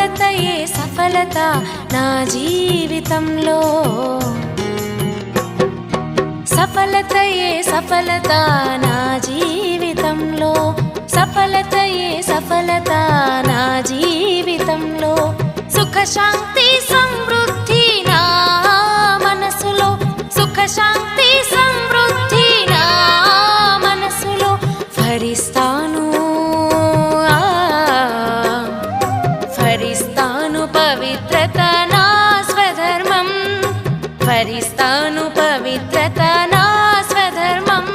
సఫలతయే సఫలత నా జీవితంలో, సఫలతయే సఫలత నా జీవితంలో, సఫలతయే సఫలత నా జీవితంలో. సుఖ శాంతి సమృద్ధి నా మనసులో, సుఖ శాంతి సమృద్ధి నా మనసులో భరిస్తాను, భరిస్తాను పవిత్రత నా స్వధర్మం, భరిస్తాను పవిత్రత నా స్వధర్మం.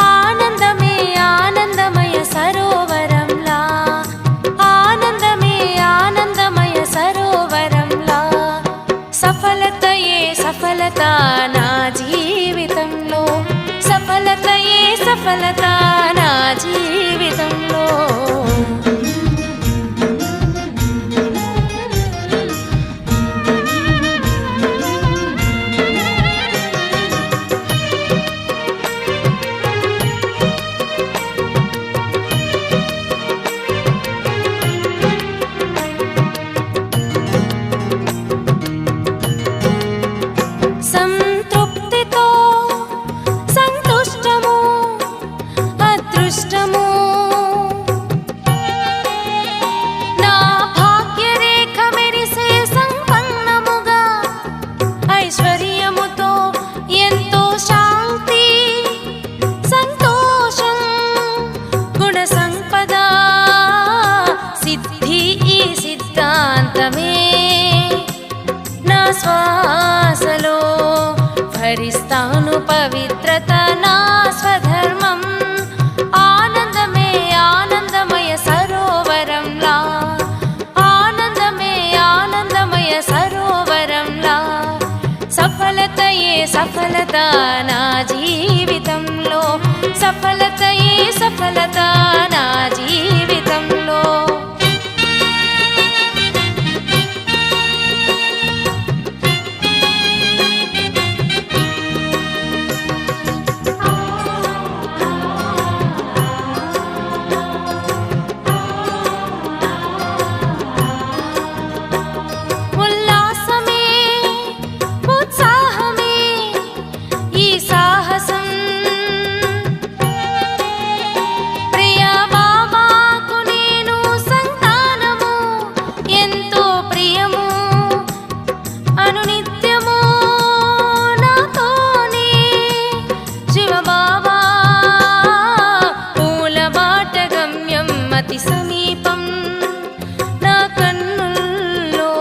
ఆనందమే ఆనందమయ సరోవరంలా, ఆనందమే ఆనందమయ సరోవరంలా. సఫలతయే సఫలత నా జీవితంలో, సఫలతయే సఫలత నా జీవితంలో. సంతృప్తితో సంతుష్టము అదృష్టము నా భాగ్యరేఖ మెరిసే సంపన్నముగా, ఐశ్వర్యముతో ఎంతో శాంతి సంతోషం గుణ సంపద సిద్ధి ఈ సిద్ధాంతమే నా శ్వాసలో. భరిస్తాను పవిత్రత నా స్వధర్మం, ఆనందమే ఆనందమయ సరోవరంలా, ఆనందమే ఆనందమయ సరోవరంలా. సఫలతయే సఫలత నా జీవితంలో, సఫలతయే సఫలత నా జీవితంలో. ఉల్లాసమే ఉత్సాహమే ఈ సాహసం, ప్రియ బాబాకు నేను సంతానము ఎంతో ప్రియము, అనునిత్యము నాతోనే శివబాబా. పూల బాట గమ్యం అతి సమీపం నా కన్నుల్లో,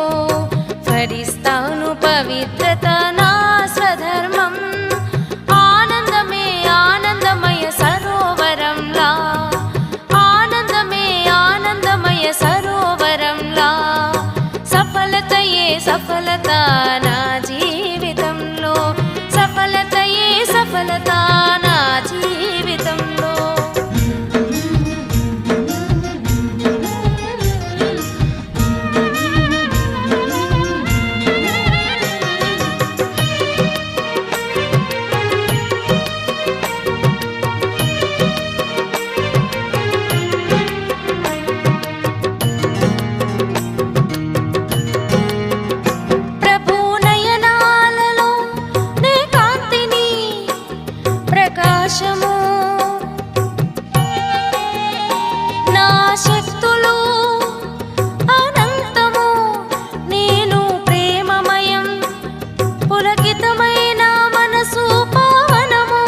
భరిస్తాను పవిత్రత నా స్వధర్మం, ఆనందమే ఆనందమయ సరోవరంలా, ఆనందమే ఆనందమయ సరోవరంలా. సఫలతయే సఫలత నా జీవితంలో, సఫలతయే సఫలత నా జీవితంలో. ప్రభు నయనాలలో నే కాంతిని ప్రకాశము, నా శక్తులు అనంతము, నేను ప్రేమమయం పులకితమైన మనసు పావనము,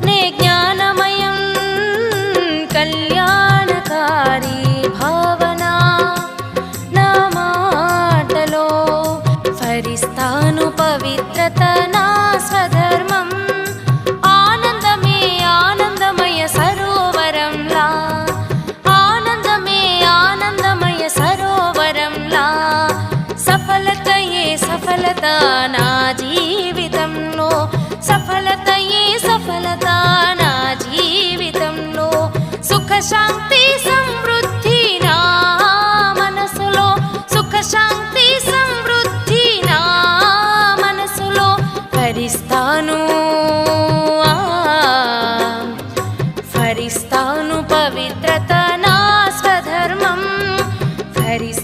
నే జ్ఞానమయం కళ్యాణకారి భావన నా మాటలో. భరిస్తాను పవిత్రత నా స్వధర్మం, ఆనందమే ఆనందమయ సరోవరంలా, ఆనందమే ఆనందమయ సరోవరంలా. సఫలతయే సఫలత నా జీవితంలో, సఫలతయే సఫలత నా జీవితంలో. సుఖ శాంతి సమృద్ధి నా మనసులో, సుఖ శాంతి సమృద్ధి నా మనసులో. భరిస్తాను భరిస్తాను పవిత్రత నా స్వధర్మం, భరిస్తాను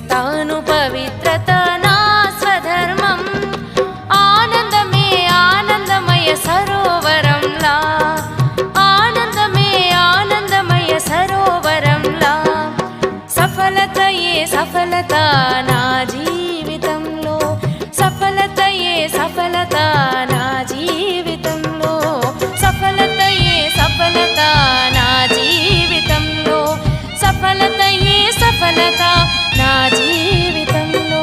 సఫలత నా జీవితంలో, సఫలతయే సఫలత నా జీవితంలో, సఫలతయే సఫలత నా జీవితంలో, సఫలతయే సఫలత నా జీవితంలో.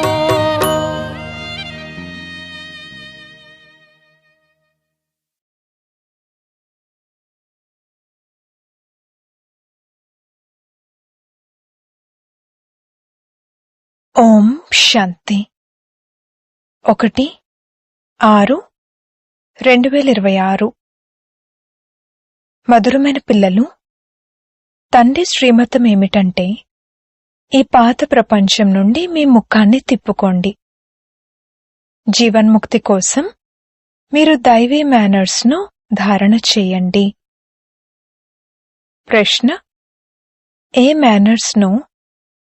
ఓం శాంతి. 1/6/2026. మధురమైన పిల్లలు, తండ్రి శ్రీమతం ఏమిటంటే ఈ పాత ప్రపంచం నుండి మీ ముఖాన్ని తిప్పుకోండి. జీవన్ముక్తి కోసం మీరు దైవీ మేనర్స్ను ధారణ చేయండి. ప్రశ్న: ఏ మేనర్స్ను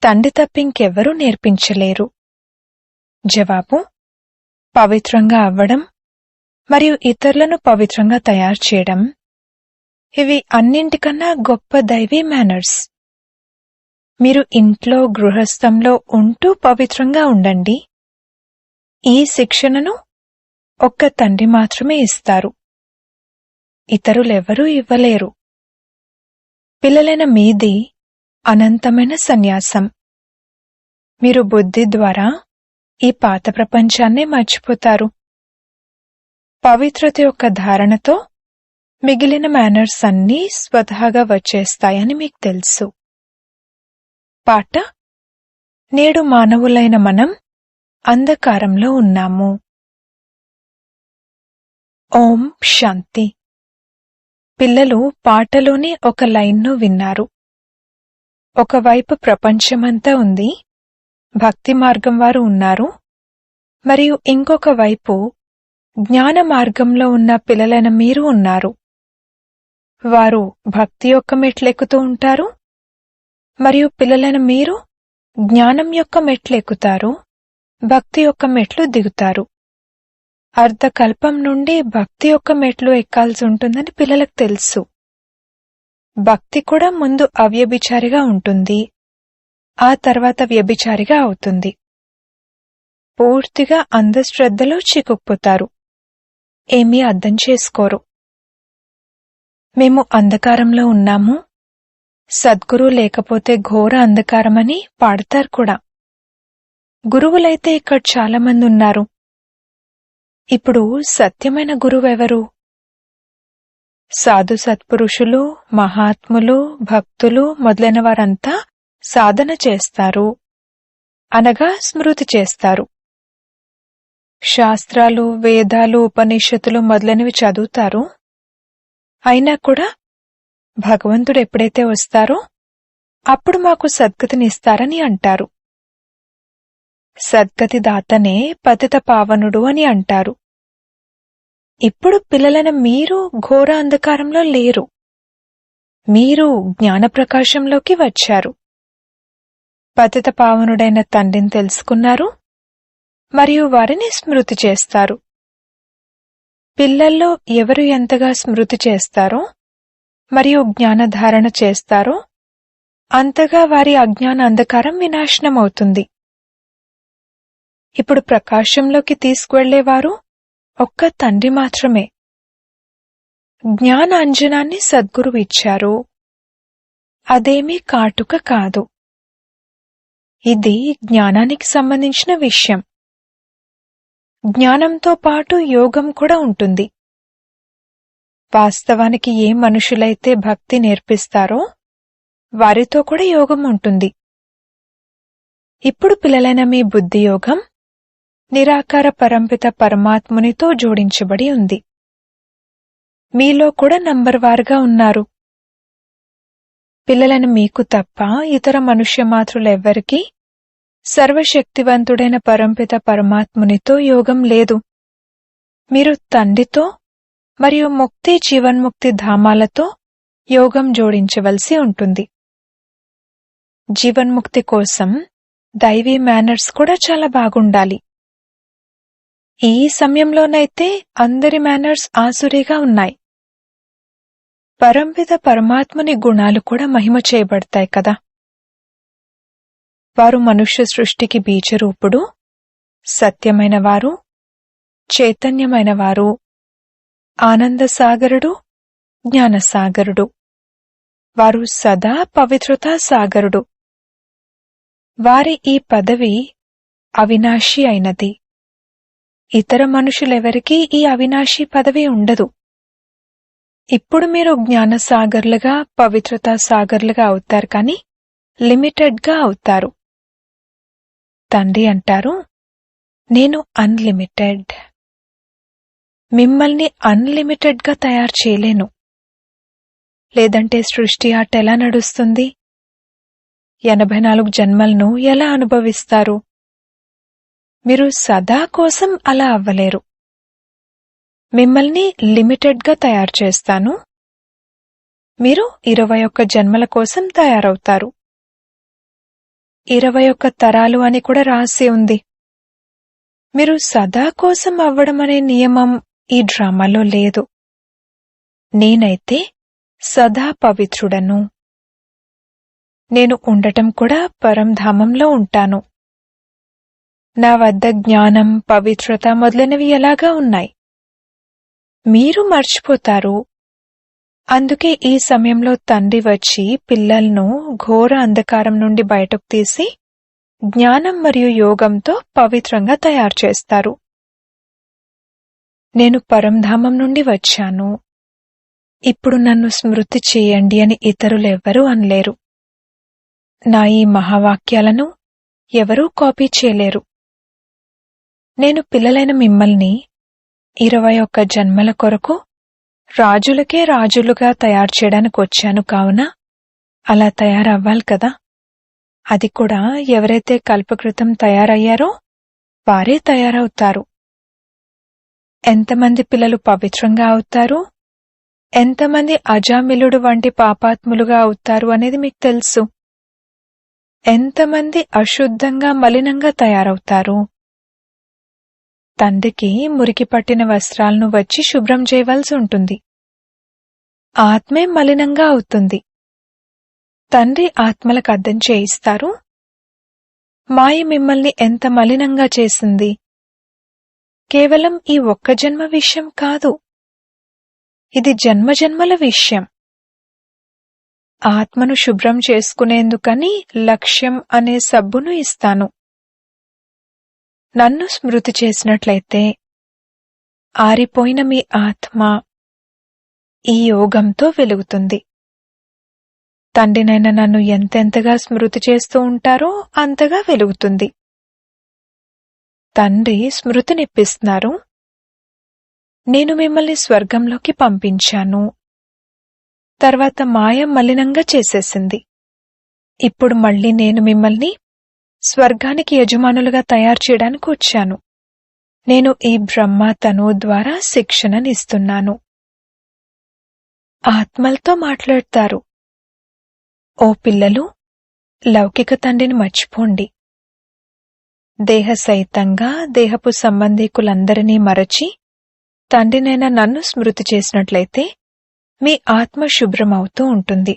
తండ్రి తప్పింకెవ్వరూ నేర్పించలేరు? జవాబు: పవిత్రంగా అవ్వడం మరియు ఇతరులను పవిత్రంగా తయారు చేయడం. ఇవి అన్నింటికన్నా గొప్ప దైవీ మేనర్స్. మీరు ఇంట్లో గృహస్థంలో ఉంటూ పవిత్రంగా ఉండండి. ఈ శిక్షణను ఒక్క తండ్రి మాత్రమే ఇస్తారు, ఇతరులెవరూ ఇవ్వలేరు. పిల్లలైన మీది అనంతమైన సన్యాసం. మీరు బుద్ధి ద్వారా ఈ పాత ప్రపంచాన్నే మర్చిపోతారు. పవిత్రత యొక్క ధారణతో మిగిలిన మేనర్స్ అన్నీ స్వతహాగా వచ్చేస్తాయని మీకు తెలుసు. పాట: నేడు మానవులైన మనం అంధకారంలో ఉన్నాము. ఓం శాంతి. పిల్లలు పాటలోని ఒక లైన్ను విన్నారు. ఒకవైపు ప్రపంచమంతా ఉంది, భక్తి మార్గం వారు ఉన్నారు, మరియు ఇంకొక వైపు జ్ఞాన మార్గంలో ఉన్న పిల్లలైన మీరు ఉన్నారు. వారు భక్తి యొక్క మెట్లెక్కుతూ ఉంటారు, మరియు పిల్లలైన మీరు జ్ఞానం యొక్క మెట్లెక్కుతారు, భక్తి యొక్క మెట్లు దిగుతారు. అర్ధకల్పం నుండి భక్తి యొక్క మెట్లు ఎక్కాల్సి ఉంటుందని పిల్లలకు తెలుసు. భక్తి కూడా ముందు అవ్యభిచారిగా ఉంటుంది, ఆ తర్వాత వ్యభిచారిగా అవుతుంది. పూర్తిగా అంధశ్రద్ధలో చిక్కుకుపోతారు, ఏమీ అర్థం చేసుకోరు. మేము అంధకారంలో ఉన్నాము, సద్గురు లేకపోతే ఘోర అంధకారమని పాడతారు కూడా. గురువులైతే ఇక్కడ చాలామంది ఉన్నారు. ఇప్పుడు సత్యమైన గురువెవరు? సాధు సత్పురుషులు, మహాత్ములు, భక్తులు మొదలైన వారంతా సాధన చేస్తారు, అనగా స్మృతి చేస్తారు. శాస్త్రాలు, వేదాలు, ఉపనిషత్తులు మొదలైనవి చదువుతారు. అయినా కూడా భగవంతుడు ఎప్పుడైతే వస్తారో అప్పుడు మాకు సద్గతినిస్తారని అంటారు. సద్గతి దాతనే పతిత పావనుడు అని అంటారు. ఇప్పుడు పిల్లలైన మీరు ఘోర అంధకారంలో లేరు, మీరు జ్ఞానప్రకాశంలోకి వచ్చారు. పతిత పావనుడైన తండ్రిని తెలుసుకున్నారు మరియు వారిని స్మృతి చేస్తారు. పిల్లల్లో ఎవరు ఎంతగా స్మృతి చేస్తారో మరియు జ్ఞానధారణ చేస్తారో అంతగా వారి అజ్ఞాన అంధకారం వినాశనమవుతుంది. ఇప్పుడు ప్రకాశంలోకి తీసుకువెళ్లేవారు ఒక్క తండ్రి మాత్రమే. జ్ఞాన అంజనాన్ని సద్గురువు ఇచ్చారు, అదేమీ కాటుక కాదు. ఇది జ్ఞానానికి సంబంధించిన విషయం. జ్ఞానంతో పాటు యోగం కూడా ఉంటుంది. వాస్తవానికి ఏ మనుషులైతే భక్తి నేర్పిస్తారో వారితో కూడా యోగం ఉంటుంది. ఇప్పుడు పిల్లలైన మీ బుద్ధి యోగం నిరాకార పరంపిత పరమాత్మునితో జోడించబడి ఉంది. మీలో కూడా నంబర్వారుగా ఉన్నారు. పిల్లలైన మీకు తప్ప ఇతర మనుష్య మాతృలెవ్వరికీ సర్వశక్తివంతుడైన పరంపిత పరమాత్మునితో యోగం లేదు. మీరు తండ్రితో మరియు ముక్తి జీవన్ముక్తి ధామాలతో యోగం జోడించవలసి ఉంటుంది. జీవన్ముక్తి కోసం దైవీ మేనర్స్ కూడా చాలా బాగుండాలి. ఈ సమయంలోనైతే అందరి మేనర్స్ ఆసురీగా ఉన్నాయి. పరంపిత పరమాత్ముని గుణాలు కూడా మహిమ చేయబడతాయి కదా. వారు మనుష్య సృష్టికి బీజరూపుడు, సత్యమైన వారు, చైతన్యమైన వారు, ఆనందసాగరుడు, జ్ఞానసాగరుడు. వారు సదా పవిత్రతా సాగరుడు. వారి ఈ పదవి అవినాశి అయినది. ఇతర మనుషులెవరికీ ఈ అవినాశి పదవి ఉండదు. ఇప్పుడు మీరు జ్ఞానసాగర్లుగా, పవిత్రతా సాగర్లుగా అవుతారు, కానీ లిమిటెడ్గా అవుతారు. తండ్రి అంటారు, నేను అన్లిమిటెడ్. మిమ్మల్ని అన్లిమిటెడ్గా తయారు చేయలేను. లేదంటే సృష్టి ఆట ఎలా నడుస్తుంది? 84 జన్మలను ఎలా అనుభవిస్తారు? మీరు సదా కోసం అలా అవ్వలేరు. మిమ్మల్ని లిమిటెడ్గా తయారు చేస్తాను. మీరు 21 జన్మల కోసం తయారవుతారు. 21 తరాలు అని కూడా రాసి ఉంది. మీరు సదా కోసం అవ్వడం అనే నియమం ఈ డ్రామాలో లేదు. నేనైతే సదా పవిత్రుడను. నేను ఉండటం కూడా పరంధామంలో ఉంటాను. నా వద్ద జ్ఞానం, పవిత్రత మొదలైనవి ఎలాగా ఉన్నాయి. మీరు మర్చిపోతారు. అందుకే ఈ సమయంలో తండ్రి వచ్చి పిల్లలను ఘోర అంధకారం నుండి బయటకు తీసి జ్ఞానం మరియు యోగంతో పవిత్రంగా తయారు చేస్తారు. నేను పరంధామం నుండి వచ్చాను. ఇప్పుడు నన్ను స్మృతి చేయండి అని ఇతరులెవ్వరూ అనలేరు. నా ఈ మహావాక్యాలను ఎవరూ కాపీ చేయలేరు. నేను పిల్లలైన మిమ్మల్ని 21 జన్మల కొరకు రాజులకే రాజులుగా తయారు చేయడానికి వచ్చాను. కావున అలా తయారవ్వాలి కదా. అది కూడా ఎవరైతే కల్పకృతం తయారయ్యారో వారే తయారవుతారు. ఎంతమంది పిల్లలు పవిత్రంగా అవుతారు, ఎంతమంది అజామిలుడు వంటి పాపాత్ములుగా అవుతారు అనేది మీకు తెలుసు. ఎంతమంది అశుద్ధంగా మలినంగా తయారవుతారు. తండ్రికి మురికి పట్టిన వస్త్రాలను వచ్చి శుభ్రం చేయవలసి ఉంటుంది. ఆత్మే మలినంగా అవుతుంది. తండ్రి ఆత్మలకు అర్థం చేయిస్తారు. మాయ మిమ్మల్ని ఎంత మలినంగా చేసింది. కేవలం ఈ ఒక్క జన్మ విషయం కాదు, ఇది జన్మజన్మల విషయం. ఆత్మను శుభ్రం చేసుకునేందుకని లక్ష్యం అనే సబ్బును ఇస్తాను. నన్ను స్మృతి చేసినట్లయితే ఆరిపోయిన మీ ఆత్మ ఈ యోగంతో వెలుగుతుంది. తండ్రినైన నన్ను ఎంతెంతగా స్మృతి చేస్తూ ఉంటారో అంతగా వెలుగుతుంది. తండ్రి స్మృతినిప్పిస్తున్నారు. నేను మిమ్మల్ని స్వర్గంలోకి పంపించాను. తర్వాత మాయ మలినంగా చేసేసింది. ఇప్పుడు మళ్ళీ నేను మిమ్మల్ని స్వర్గానికి యజమానులుగా తయారు చేయడానికి వచ్చాను. నేను ఈ బ్రహ్మ తనువు ద్వారా శిక్షణనిస్తున్నాను. ఆత్మలతో మాట్లాడతారు. ఓ పిల్లలు, లౌకిక తండ్రిని మర్చిపోండి. దేహ సహితంగా దేహపు సంబంధీకులందరినీ మరచి తండ్రినైన నన్ను స్మృతి చేసినట్లయితే మీ ఆత్మ శుభ్రమవుతూ ఉంటుంది.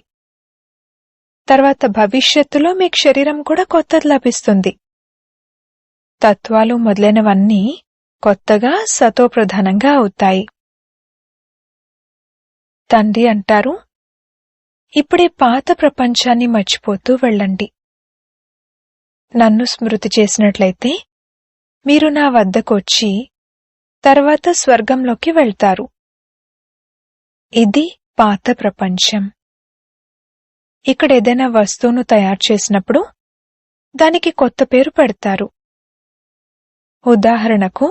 తర్వాత భవిష్యత్తులో మీకు శరీరం కూడా కొత్తది లభిస్తుంది. తత్వాలు మొదలైనవన్నీ కొత్తగా సతోప్రధానంగా అవుతాయి. తండ్రి అంటారు, ఇప్పుడే పాత ప్రపంచాన్ని మర్చిపోతూ వెళ్ళండి. నన్ను స్మృతి చేసినట్లయితే మీరు నా వద్దకు వచ్చి తర్వాత స్వర్గంలోకి వెళ్తారు. ఇది పాత ప్రపంచం. ఇక్కడ ఏదైనా వస్తువును తయారు చేసినప్పుడు దానికి కొత్త పేరు పెడతారు. ఉదాహరణకు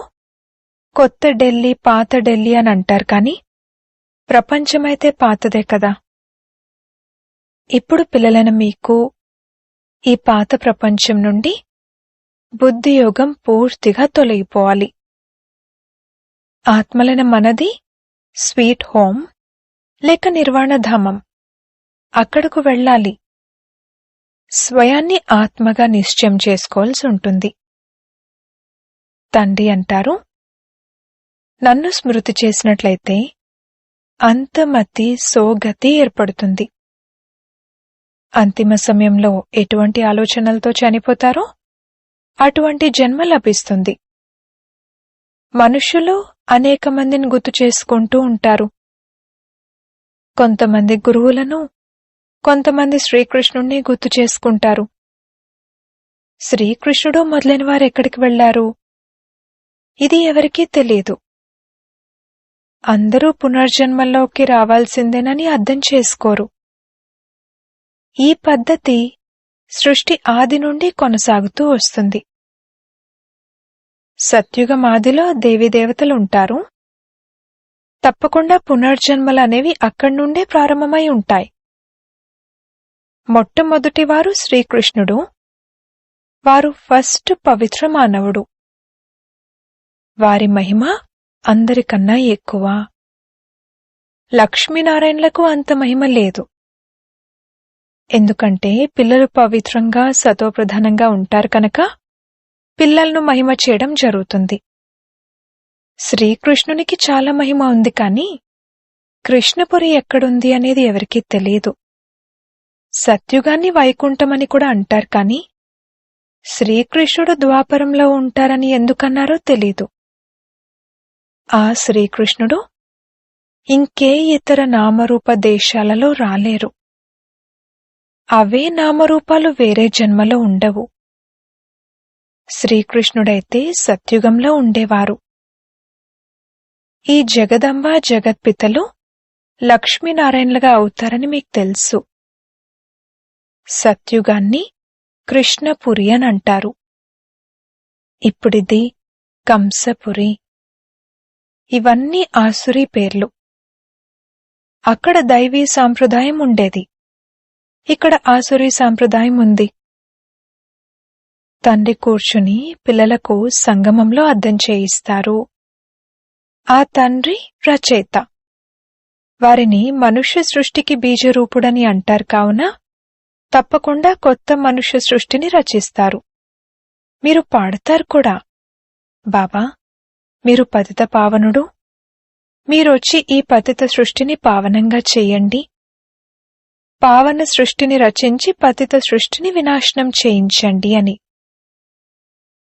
కొత్త ఢిల్లీ, పాత ఢిల్లీ అని అంటారు, కానీ ప్రపంచమైతే పాతదే కదా. ఇప్పుడు పిల్లలైన మీకు ఈ పాత ప్రపంచం నుండి బుద్ధియోగం పూర్తిగా తొలగిపోవాలి. ఆత్మలైన మనది స్వీట్ హోమ్ లేక నిర్వాణధామం. అక్కడకు వెళ్ళాలి. స్వయాన్ని ఆత్మగా నిశ్చయం చేసుకోవాల్సి ఉంటుంది. తండ్రి అంటారు, నన్ను స్మృతి చేసినట్లయితే అంతమతి సోగతి ఏర్పడుతుంది. అంతిమ సమయంలో ఎటువంటి ఆలోచనలతో చనిపోతారో అటువంటి జన్మ లభిస్తుంది. మనుషులు అనేక మందిని గుర్తు చేసుకుంటూ ఉంటారు. కొంతమంది గురువులను, కొంతమంది శ్రీకృష్ణుణ్ణి గుర్తు చేసుకుంటారు. శ్రీకృష్ణుడు మొదలైన వారు ఎక్కడికి వెళ్లారు? ఇది ఎవరికీ తెలియదు. అందరూ పునర్జన్మల్లోకి రావాల్సిందేనని అర్థం చేసుకోరు. ఈ పద్ధతి సృష్టి ఆది నుండి కొనసాగుతూ వస్తుంది. సత్యుగం ఆదిలో దేవీదేవతలుంటారు. తప్పకుండా పునర్జన్మలనేవి అక్కడి నుండే ప్రారంభమై ఉంటాయి. మొట్టమొదటివారు శ్రీకృష్ణుడు. వారు ఫస్ట్ పవిత్ర మానవుడు. వారి మహిమ అందరికన్నా ఎక్కువ. లక్ష్మీనారాయణలకు అంత మహిమ లేదు. ఎందుకంటే పిల్లలు పవిత్రంగా సతోప్రధానంగా ఉంటారు కనుక పిల్లలను మహిమ చేయడం జరుగుతుంది. శ్రీకృష్ణునికి చాలా మహిమ ఉంది, కానీ కృష్ణపురి ఎక్కడుంది అనేది ఎవరికీ తెలియదు. సత్యుగాన్ని వైకుంఠమని కూడా అంటారు, కానీ శ్రీకృష్ణుడు ద్వాపరంలో ఉంటారని ఎందుకన్నారో తెలీదు. ఆ శ్రీకృష్ణుడు ఇంకే ఇతర నామరూప దేశాలలో రాలేరు. అవే నామరూపాలు వేరే జన్మలో ఉండవు. శ్రీకృష్ణుడైతే సత్యుగంలో ఉండేవారు. ఈ జగదంబ జగత్పితలు లక్ష్మీనారాయణలుగా అవుతారని మీకు తెలుసు. సత్యుగాన్ని కృష్ణపురి అని అంటారు. ఇప్పుడిది కంసపురి. ఇవన్నీ ఆసురీ పేర్లు. అక్కడ దైవీ సాంప్రదాయం ఉండేది. ఇక్కడ ఆసురీ సాంప్రదాయం ఉంది. తండ్రి కూర్చుని పిల్లలకు సంగమంలో అర్థం చేయిస్తారు. ఆ తండ్రి రచయిత. వారిని మనుష్య సృష్టికి బీజరూపుడని అంటారు, కావున తప్పకుండా కొత్త మనుష్య సృష్టిని రచిస్తారు. మీరు పాడతారు కూడా, బాబా మీరు పతిత పావనుడు, మీరొచ్చి ఈ పతిత సృష్టిని పావనంగా చెయ్యండి. పావన సృష్టిని రచించి పతిత సృష్టిని వినాశనం చేయించండి అని.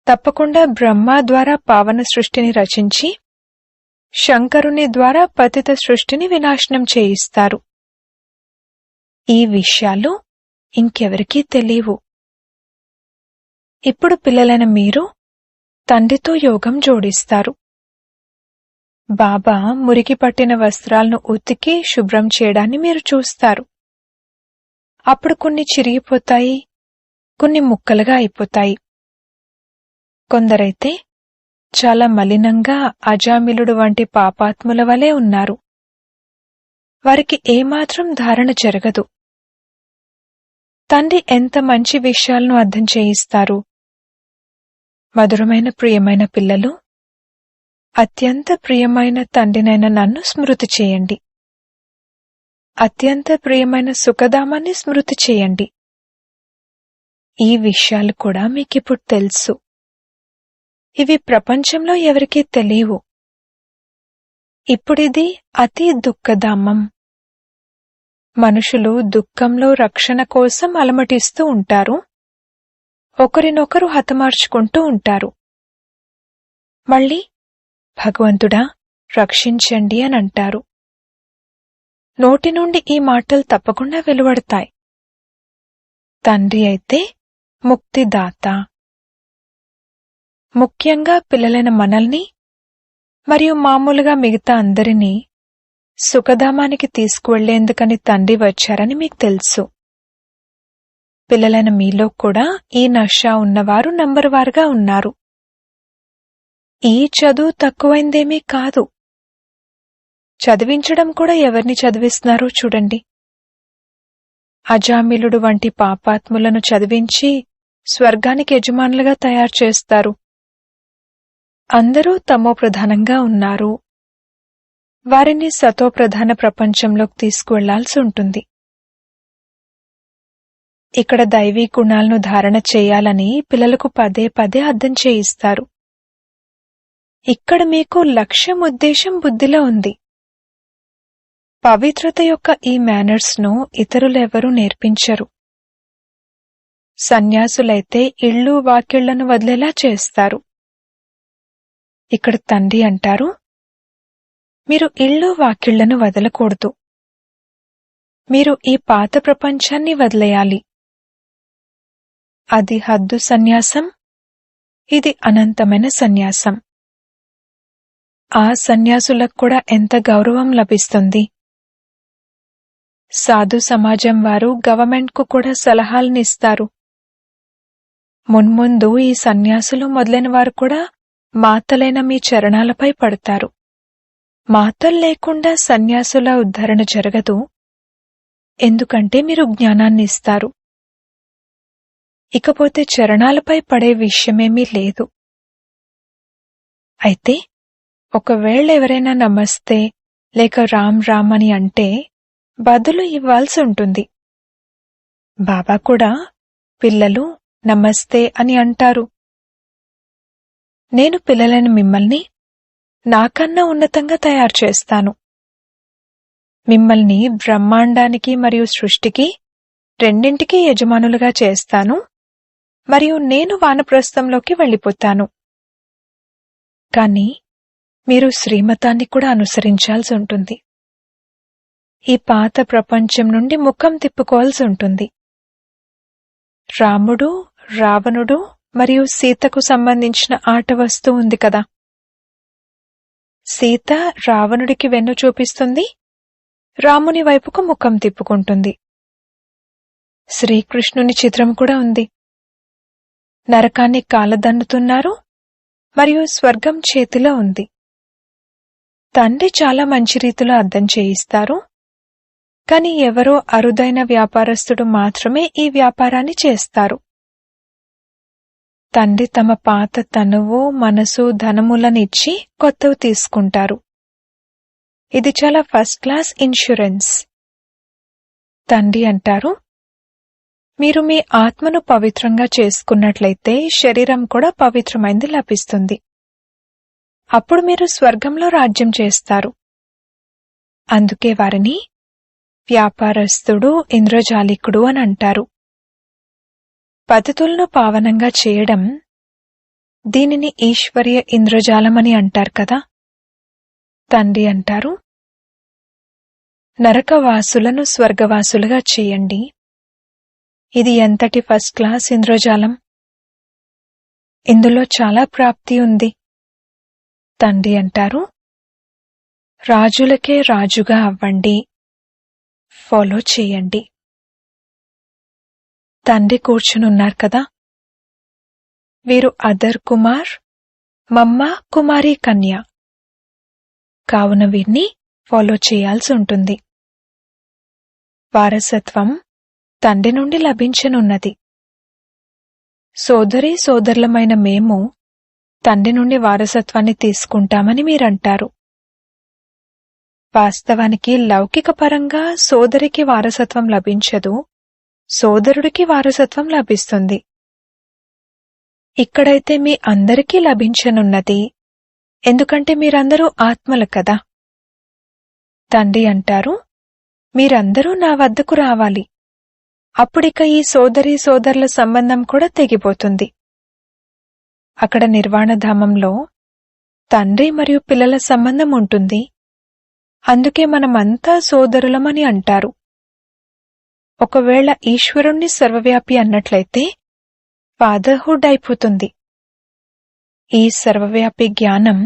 తప్పకుండా బ్రహ్మ ద్వారా పావన సృష్టిని రచించి శంకరుని ద్వారా పతిత సృష్టిని వినాశనం చేయిస్తారు. ఈ విషయాలు ఇంకెవరికీ తెలియవు. ఇప్పుడు పిల్లలైన మీరు తండ్రితో యోగం జోడిస్తారు. బాబా మురికి పట్టిన వస్త్రాలను ఉతికి శుభ్రం చేయడాన్ని మీరు చూస్తారు. అప్పుడు కొన్ని చిరిగిపోతాయి, కొన్ని ముక్కలుగా అయిపోతాయి. కొందరైతే చాలా మలినంగా అజామిలుడు వంటి పాపాత్ముల వలె ఉన్నారు. వారికి ఏమాత్రం ధారణ జరగదు. తండ్రి ఎంత మంచి విషయాలను అర్థం చేయిస్తారు. మధురమైన ప్రియమైన పిల్లలు, అత్యంత ప్రియమైన తండ్రినైన నన్ను స్మృతి చేయండి. అత్యంత ప్రియమైన సుఖధామాన్ని స్మృతి చేయండి. ఈ విషయాలు కూడా మీకిప్పుడు తెలుసు. ఇవి ప్రపంచంలో ఎవరికీ తెలియవు. ఇప్పుడిది అతి దుఃఖధామం. మనుషులు దుఃఖంలో రక్షణ కోసం అలమటిస్తూ ఉంటారు. ఒకరినొకరు హతమార్చుకుంటూ ఉంటారు. మళ్ళీ భగవంతుడా రక్షించండి అని అంటారు. నోటి నుండి ఈ మాటలు తప్పకుండా వెలువడతాయి. తండ్రి అయితే ముక్తిదాత. ముఖ్యంగా పిల్లలైన మనల్ని మరియు మామూలుగా మిగతా అందరినీ సుఖధామానికి తీసుకువెళ్లేందుకని తండ్రి వచ్చారని మీకు తెలుసు. పిల్లలైన మీలో కూడా ఈ నషా ఉన్నవారు నంబరువారుగా ఉన్నారు. ఈ చదువు తక్కువైందేమీ కాదు. చదివించడం కూడా ఎవరిని చదివిస్తున్నారో చూడండి. అజామిలుడు వంటి పాపాత్ములను చదివించి స్వర్గానికి యజమానులుగా తయారు చేస్తారు. అందరూ తమోప్రధానంగా ఉన్నారు. వారిని సతోప్రధాన ప్రపంచంలోకి తీసుకువెళ్లాల్సి ఉంటుంది. ఇక్కడ దైవీ గుణాలను ధారణ చేయాలని పిల్లలకు పదే పదే అర్థం చేయిస్తారు. ఇక్కడ మీకు లక్ష్యం ఉద్దేశం బుద్ధిలో ఉంది. పవిత్రత యొక్క ఈ మేనర్స్ను ఇతరులెవరూ నేర్పించరు. సన్యాసులైతే ఇళ్ళు వాకిళ్లను వదిలేలా చేస్తారు. ఇక్కడ తండ్రి అంటారు, మీరు ఇళ్ళు వాకిళ్లను వదలకూడదు. మీరు ఈ పాత ప్రపంచాన్ని వదిలేయాలి. అది హద్దు సన్యాసం, ఇది అనంతమైన సన్యాసం. ఆ సన్యాసులకు కూడా ఎంత గౌరవం లభిస్తుంది. సాధు సమాజం వారు గవర్నమెంట్కు కూడా సలహాలనిస్తారు. మున్ముందు ఈ సన్యాసులు మొదలైన వారు కూడా మాతలైన మీ చరణాలపై పడతారు. మాతలు లేకుండా సన్యాసుల ఉద్ధరణ జరగదు. ఎందుకంటే మీరు జ్ఞానాన్ని ఇస్తారు. ఇకపోతే చరణాలపై పడే విషయమేమీ లేదు. అయితే ఒకవేళ ఎవరైనా నమస్తే లేక రామ్ రామ్ అని అంటే బదులు ఇవ్వాల్సి ఉంటుంది. బాబా కూడా పిల్లలు నమస్తే అని అంటారు. నేను పిల్లలను మిమ్మల్ని నాకన్నా ఉన్నతంగా తయారు చేస్తాను. మిమ్మల్ని బ్రహ్మాండానికి మరియు సృష్టికి రెండింటికీ యజమానులుగా చేస్తాను మరియు నేను వానప్రస్థంలోకి వెళ్ళిపోతాను. కాని మీరు శ్రీమతాన్ని కూడా అనుసరించాల్సి ఉంటుంది. ఈ పాత ప్రపంచం నుండి ముఖం తిప్పుకోవాల్సి ఉంటుంది. రాముడు, రావణుడు మరియు సీతకు సంబంధించిన ఆట వస్తువు ఉంది కదా. సీత రావణుడికి వెన్ను చూపిస్తుంది, రాముని వైపుకు ముఖం తిప్పుకుంటుంది. శ్రీకృష్ణుని చిత్రం కూడా ఉంది. నరకాన్ని కాలదన్నుతున్నారు మరియు స్వర్గం చేతిలో ఉంది. తండ్రి చాలా మంచి రీతిలో అర్థం చేయిస్తారు. కాని ఎవరో అరుదైన వ్యాపారస్తుడు మాత్రమే ఈ వ్యాపారాన్ని చేస్తారు. తండ్రి తమ పాత తనువు, మనసు, ధనములనిచ్చి కొత్తవి తీసుకుంటారు. ఇది చాలా ఫస్ట్ క్లాస్ ఇన్సూరెన్స్. తండ్రి అంటారు, మీరు మీ ఆత్మను పవిత్రంగా చేసుకున్నట్లయితే శరీరం కూడా పవిత్రమైంది లభిస్తుంది. అప్పుడు మీరు స్వర్గంలో రాజ్యం చేస్తారు. అందుకే వారిని వ్యాపారస్తుడు, ఇంద్రజాలికుడు అని అంటారు. పతితులను పావనంగా చేయడం, దీనిని ఈశ్వర్య ఇంద్రజాలమని అంటారు కదా. తండ్రి అంటారు, నరకవాసులను స్వర్గవాసులుగా చేయండి. ఇది ఎంతటి ఫస్ట్ క్లాస్ ఇంద్రజాలం! ఇందులో చాలా ప్రాప్తి ఉంది. తండ్రి అంటారు, రాజులకే రాజుగా అవ్వండి, ఫాలో చేయండి. తండ్రి కూర్చునున్నారు కదా. వీరు అదర్ కుమార్, మమ్మ కుమారి కన్య. కావున వీరిని ఫాలో చేయాల్సి ఉంటుంది. వారసత్వం తండ్రి నుండి లభించనున్నది. సోదరీ సోదరులమైన మేము తండ్రి నుండి వారసత్వాన్ని తీసుకుంటామని మీరంటారు. వాస్తవానికి లౌకిక పరంగా సోదరికి వారసత్వం లభించదు, సోదరుడికి వారసత్వం లభిస్తుంది. ఇక్కడైతే మీ అందరికీ లభించనున్నది, ఎందుకంటే మీరందరూ ఆత్మలు కదా. తండ్రి అంటారు, మీరందరూ నా వద్దకు రావాలి. అప్పుడిక ఈ సోదరీ సోదరుల సంబంధం కూడా తెగిపోతుంది. అక్కడ నిర్వాణధామంలో తండ్రి మరియు పిల్లల సంబంధం ఉంటుంది. అందుకే మనమంతా సోదరులమని అంటారు. ఒకవేళ ఈశ్వరుణ్ణి సర్వవ్యాపి అన్నట్లయితే ఫాదర్హుడ్ అయిపోతుంది. ఈ సర్వవ్యాపి జ్ఞానం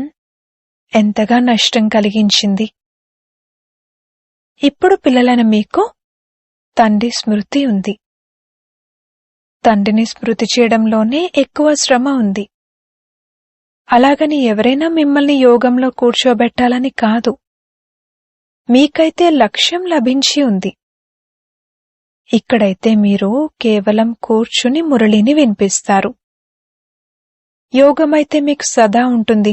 ఎంతగా నష్టం కలిగించింది. ఇప్పుడు పిల్లలైన మీకు తండ్రి స్మృతి ఉంది. తండ్రిని స్మృతి చేయడంలోనే ఎక్కువ శ్రమ ఉంది. అలాగని ఎవరైనా మిమ్మల్ని యోగంలో కూర్చోబెట్టాలని కాదు. మీకైతే లక్ష్యం లభించి ఉంది. ఇక్కడైతే మీరు కేవలం కూర్చుని మురళిని వినిపిస్తారు. యోగమైతే మీకు సదా ఉంటుంది.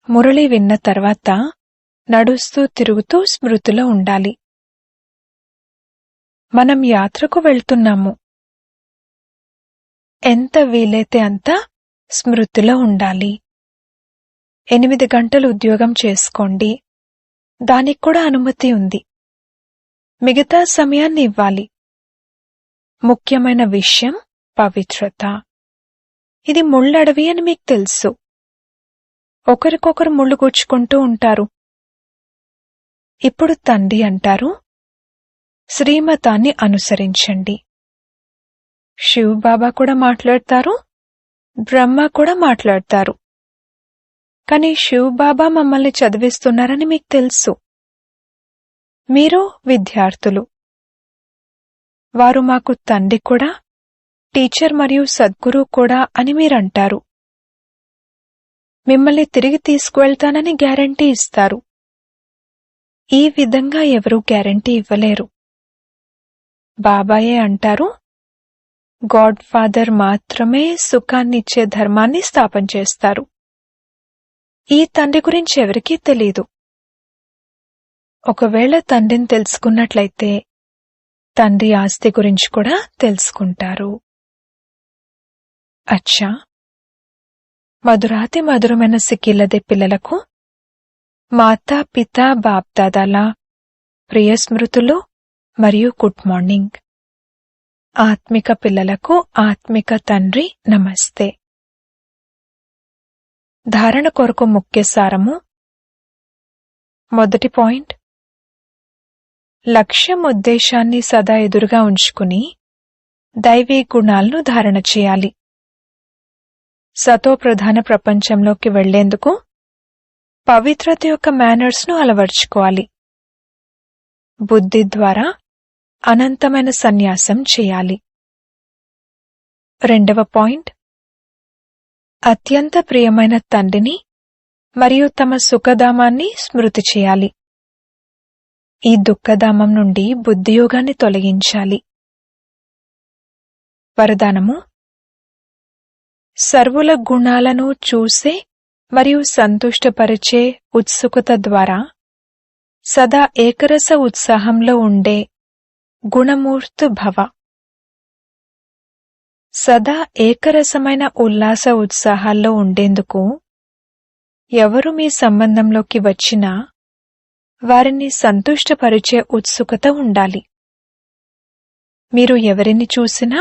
మురళి విన్న తర్వాత నడుస్తూ తిరుగుతూ స్మృతిలో ఉండాలి. మనం యాత్రకు వెళ్తున్నాము. ఎంత వీలైతే అంత స్మృతిలో ఉండాలి. 8 గంటలు ఉద్యోగం చేసుకోండి, దానికి కూడా అనుమతి ఉంది. మిగతా సమయాన్ని ఇవ్వాలి. ముఖ్యమైన విషయం పవిత్రత. ఇది ముళ్ళడవి అని మీకు తెలుసు. ఒకరికొకరు ముళ్ళు గుచ్చుకుంటూ ఉంటారు. ఇప్పుడు తండ్రి అంటారు, శ్రీమతాన్ని అనుసరించండి. శివ్ బాబా కూడా మాట్లాడతారు, బ్రహ్మ కూడా మాట్లాడతారు. కాని శివ్ బాబా మమ్మల్ని చదివిస్తున్నారని మీకు తెలుసు. మీరు విద్యార్థులు. వారు మాకు తండ్రి కూడా, టీచర్ మరియు సద్గురు కూడా అని మీరంటారు. మిమ్మల్ని తిరిగి తీసుకువెళ్తానని గ్యారంటీ ఇస్తారు. ఈ విధంగా ఎవరూ గ్యారంటీ ఇవ్వలేరు. బాబాయే అంటారు, గాడ్ ఫాదర్ మాత్రమే సుఖాన్నిచ్చే ధర్మాన్ని స్థాపన చేస్తారు. ఈ తండ్రి గురించి ఎవరికీ తెలీదు. ఒకవేళ తండ్రిని తెలుసుకున్నట్లయితే తండ్రి ఆస్తి గురించి కూడా తెలుసుకుంటారు. అచ్చా, మధురాతి మధురమైన సిక్కిల్లదే పిల్లలకు మాతా పితా బాప్దాదాల ప్రియ స్మృతులు మరియు గుడ్ మార్నింగ్. ఆత్మిక పిల్లలకు ఆత్మిక తండ్రి నమస్తే. ధారణ కొరకు ముఖ్య సారము. మొదటి పాయింట్, లక్ష్యం ఉద్దేశాన్ని సదా ఎదురుగా ఉంచుకుని దైవీ గుణాలను ధారణ చేయాలి. సతోప్రధాన ప్రపంచంలోకి వెళ్లేందుకు పవిత్రత యొక్క మేనర్స్ను అలవర్చుకోవాలి. బుద్ధి ద్వారా అనంతమైన సన్యాసం చేయాలి. రెండవ పాయింట్, అత్యంత ప్రియమైన తండ్రిని మరియు తమ సుఖధామాన్ని స్మృతి చేయాలి. ఈ దుఃఖధామం నుండి బుద్ధియోగాన్ని తొలగించాలి. వరదానము, సర్వుల గుణాలను చూసే మరియు సంతుష్టపరిచే ఉత్సుకత ద్వారా సదా ఏకరస ఉత్సాహంలో ఉండే గుణమూర్తు భవ. సదా ఏకరసమైన ఉల్లాస ఉత్సాహాల్లో ఉండేందుకు ఎవరు మీ సంబంధంలోకి వచ్చినా వారిని సంతుష్టపరిచే ఉత్సుకత ఉండాలి. మీరు ఎవరిని చూసినా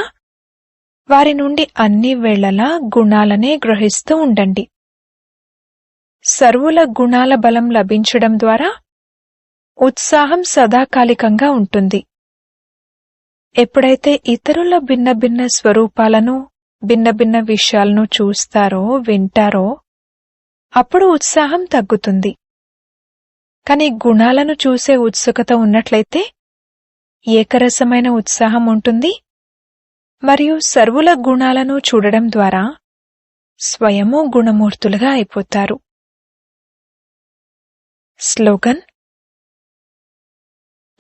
వారి నుండి అన్ని వేళలా గుణాలనే గ్రహిస్తూ ఉండండి. సర్వుల గుణాల బలం లభించడం ద్వారా ఉత్సాహం సదాకాలికంగా ఉంటుంది. ఎప్పుడైతే ఇతరుల భిన్న భిన్న స్వరూపాలను, భిన్న భిన్న విషయాలను చూస్తారో, వింటారో, అప్పుడు ఉత్సాహం తగ్గుతుంది. కాని గుణాలను చూసే ఉత్సుకత ఉన్నట్లయితే ఏకరసమైన ఉత్సాహం ఉంటుంది మరియు సర్వుల గుణాలను చూడడం ద్వారా స్వయము గుణమూర్తులుగా అయిపోతారు. స్లోగన్,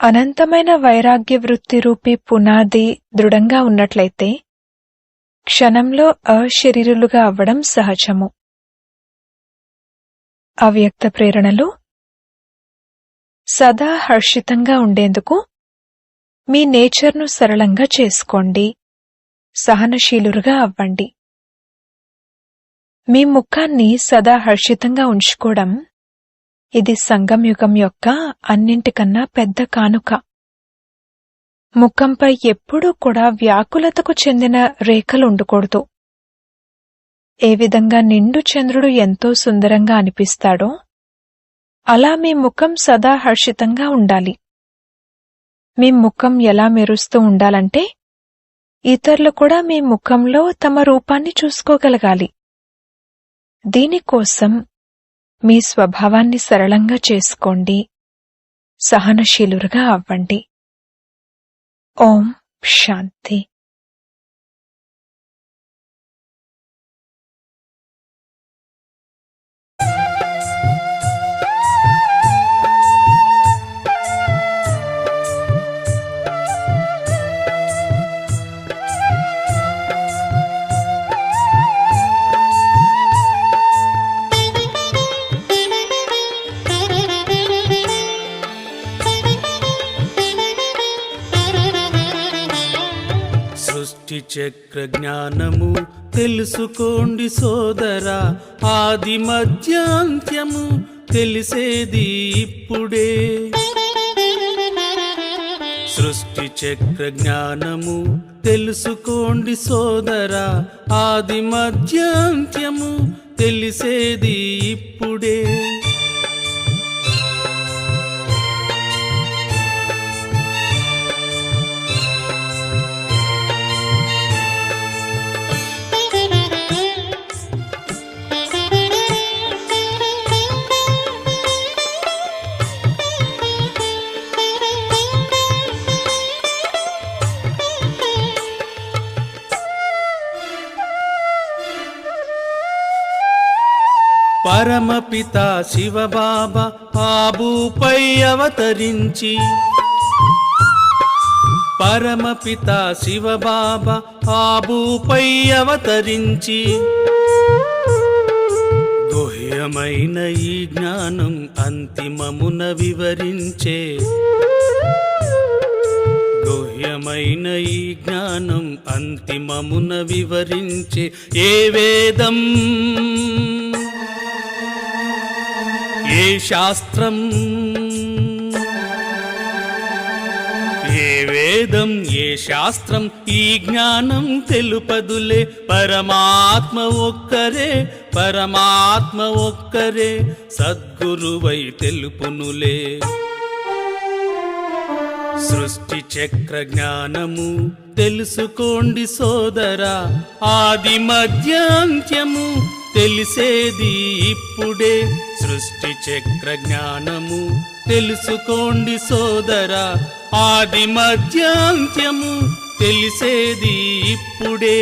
అనంతమైన వైరాగ్య వృత్తి రూపీ పునాది దృఢంగా ఉన్నట్లయితే క్షణంలో అశరీరులుగా అవ్వడం సహజము. అవ్యక్త ప్రేరణలు. సదా హర్షితంగా ఉండేందుకు మీ నేచర్ను సరళంగా చేసుకోండి. సహనశీలురుగా అవ్వండి. మీ ముఖాన్ని సదా హర్షితంగా ఉంచుకోవడం ఇది సంగమయుగం యొక్క అన్నింటికన్నా పెద్ద కానుక. ముఖంపై ఎప్పుడూ కూడా వ్యాకులతకు చెందిన రేఖలు ఉండకూడదు. ఏ విధంగా నిండు చంద్రుడు ఎంతో సుందరంగా అనిపిస్తాడో అలా మీ ముఖం సదా హర్షితంగా ఉండాలి. మీ ముఖం ఎలా మెరుస్తూ ఉండాలంటే ఇతరులు కూడా మీ ముఖంలో తమ రూపాన్ని చూసుకోగలగాలి. దీనికోసం మీ స్వభావాన్ని సరళంగా చేసుకోండి. సహనశీలురుగా అవ్వండి. ఓం శాంతి. సృష్టి చక్ర జ్ఞానము తెలుసుకోండి సోదరా, ఆది మధ్య అంత్యము తెలిసేది ఇప్పుడే. సృష్టి చక్ర జ్ఞానము తెలుసుకోండి సోదరా, ఆది మధ్యాంత్యము తెలిసేది ఇప్పుడే. పరమపిత శివబాబా ఆబూపై అవతరించి, పరమపిత శివబాబా ఆబూపై అవతరించి, గుహ్యమైన ఈ జ్ఞానం అంతిమమున వివరించే, గుహ్యమైన ఈ జ్ఞానం అంతిమమున వివరించే. ఏ వేదం ఏ శాస్త్రం, ఏ వేదం ఏ శాస్త్రం ఈ జ్ఞానం తెలుపదులే. పరమాత్మ ఒక్కరే, పరమాత్మ ఒక్కరే సద్గురువై తెలుపునులే. సృష్టి చక్ర జ్ఞానము తెలుసుకోండి సోదరా, ఆది మధ్యాంత్యము తెలిసేది ఇప్పుడే. సృష్టి చక్ర జ్ఞానము తెలుసుకోండి సోదరా, ఆది మధ్యాంత్యము తెలిసేది ఇప్పుడే.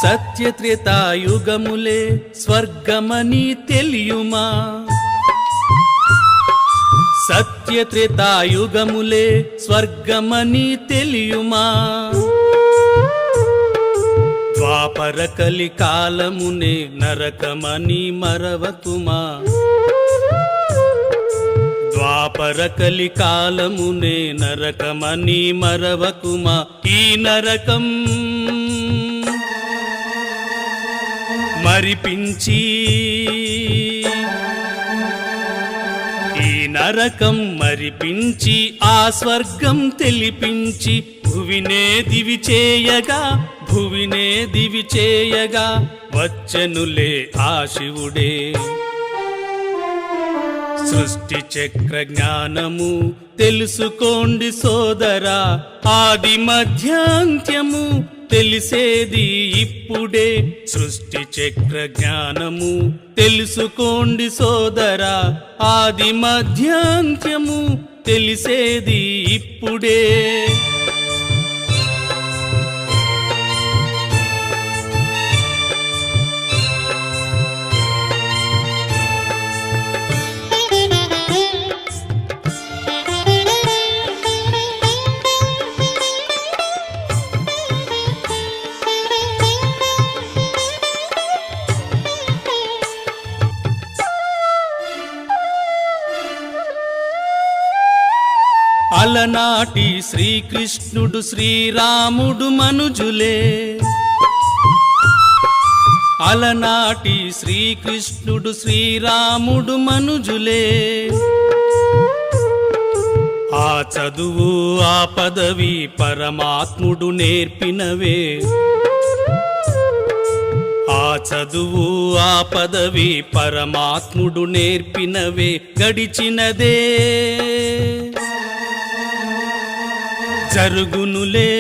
సత్యత్రేతాయుగములే స్వర్గమని తెలియుమా, సత్యత్రేతాయుగములే స్వర్గమని తెలియుమా. ద్వాపర కలి కాలమునే నరకమని మరవకుమా, ద్వాపర కలి కాలమునే నరకమని మరవకుమా. ఈ నరకం మరిపించి, ఈ నరకం మరిపించి ఆ స్వర్గం తెలిపించి, భువినే దివి చేయగా, భువినే దివి చేయగా వచ్చనులే ఆ శివుడే. సృష్టి చక్ర జ్ఞానము తెలుసుకోండి సోదరా, ఆది మధ్యాంత్యము తెలిసేది ఇప్పుడే. సృష్టి చక్ర జ్ఞానము తెలుసుకోండి సోదరా, ఆది మధ్యాంత్యము తెలిసేది ఇప్పుడే. అలనాటి శ్రీకృష్ణుడు శ్రీరాముడు మనుజులే, అలనాటి శ్రీకృష్ణుడు శ్రీరాముడు మనుజులే. ఆ చదువు ఆ పదవి పరమాత్ముడు నేర్పినవే, ఆ చదువు ఆ పదవి పరమాత్ముడు నేర్పినవే. గడిచినదే జరుగునులే,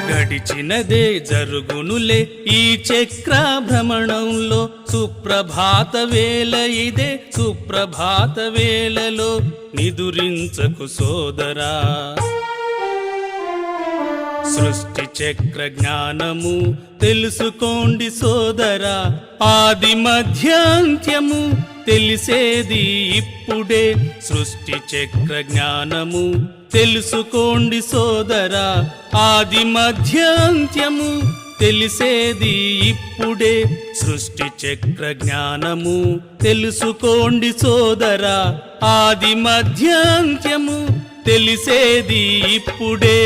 గడిచినదే జరుగునులే. ఈ చక్ర భ్రమణంలో సుప్రభాత వేళ ఇదే, సుప్రభాత వేళలో నిదురించకు సోదరా. సృష్టి చక్ర జ్ఞానము తెలుసుకోండి సోదరా, ఆది మధ్యాంత్యము తెలిసేది ఇప్పుడే. సృష్టి చక్ర జ్ఞానము తెలుసుకోండి సోదరా, ఆది మధ్యాంత్యము తెలిసేది ఇప్పుడే. సృష్టి చక్ర జ్ఞానము తెలుసుకోండి సోదరా, ఆది మధ్యాంత్యము తెలిసేది ఇప్పుడే.